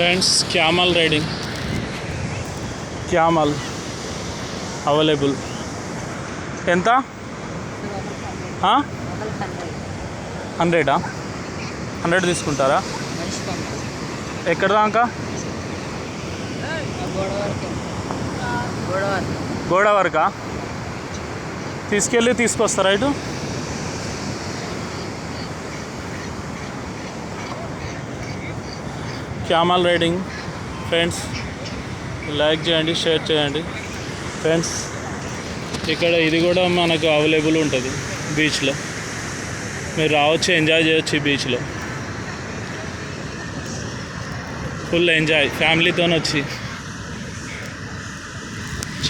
Friends camel riding, camel available. ఎంత? 100 100 తీసుకుంటారా? ఎక్కడ దాకా? గోడ వరకా? తీసుకెళ్ళి తీసుకొస్తారా ఇటు? క్యామల్ రైడింగ్ ఫ్రెండ్స్, లైక్ చేయండి, షేర్ చేయండి ఫ్రెండ్స్. ఇక్కడ ఇది కూడా మనకు అవైలబుల్ ఉంటుంది బీచ్లో. మీరు రావచ్చు, ఎంజాయ్ చేయొచ్చు ఈ బీచ్లో. ఫుల్ ఎంజాయ్ ఫ్యామిలీతో వచ్చి.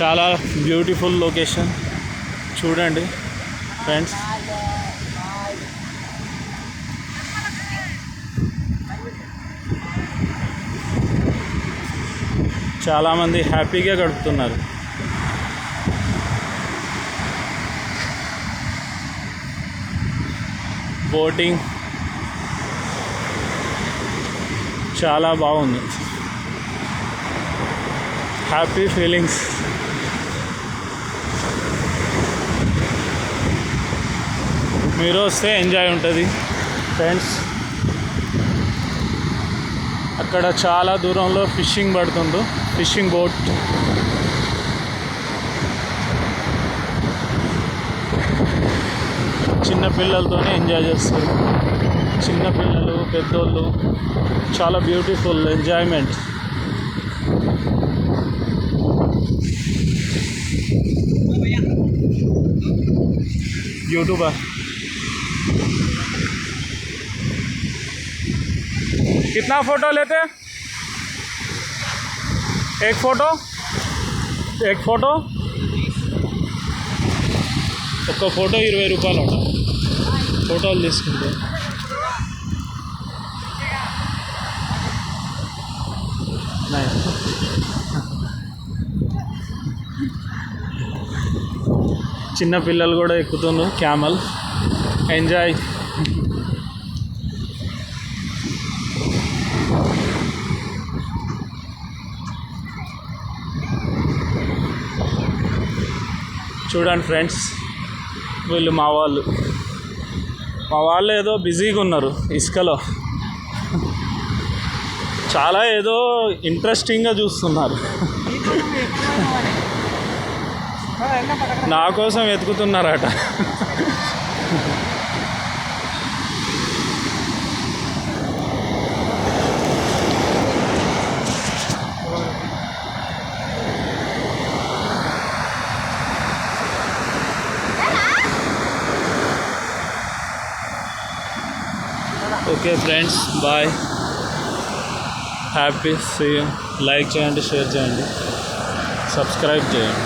చాలా బ్యూటిఫుల్ లొకేషన్ చూడండి ఫ్రెండ్స్. చాలామంది హ్యాపీగా గడుపుతున్నారు. బోటింగ్ చాలా బాగుంది. Happy feelings. మీరు వస్తే ఎంజాయ్ ఉంటుంది ఫ్రెండ్స్. అక్కడ చాలా దూరంలో ఫిషింగ్ పడుతుంది, ఫిషింగ్ బోట్. చిన్నపిల్లలతోనే ఎంజాయ్ చేస్తారు, చిన్నపిల్లలు పెద్దోళ్ళు. చాలా బ్యూటిఫుల్ ఎంజాయ్మెంట్. यूट्यूबर कितना फ़ोटो लेते हैं? एक फ़ोटो ఒక్క ఫోటో 20 రూపాయలు అంట. ఫోటోలు తీసుకుంటే చిన్న పిల్లలు కూడా ఎక్కుతున్నారు క్యామల్. ఎంజాయ్. చూడండి ఫ్రెండ్స్, వీళ్ళు మా వాళ్ళు ఏదో బిజీగా ఉన్నారు ఇసుకలో. చాలా ఏదో ఇంట్రెస్టింగ్గా చూస్తున్నారు. నా కోసం వెతుకుతున్నారట. Okay friends, bye. Happy see you. Like చేయండి, షేర్ చేయండి, సబ్స్క్రైబ్ చేయండి.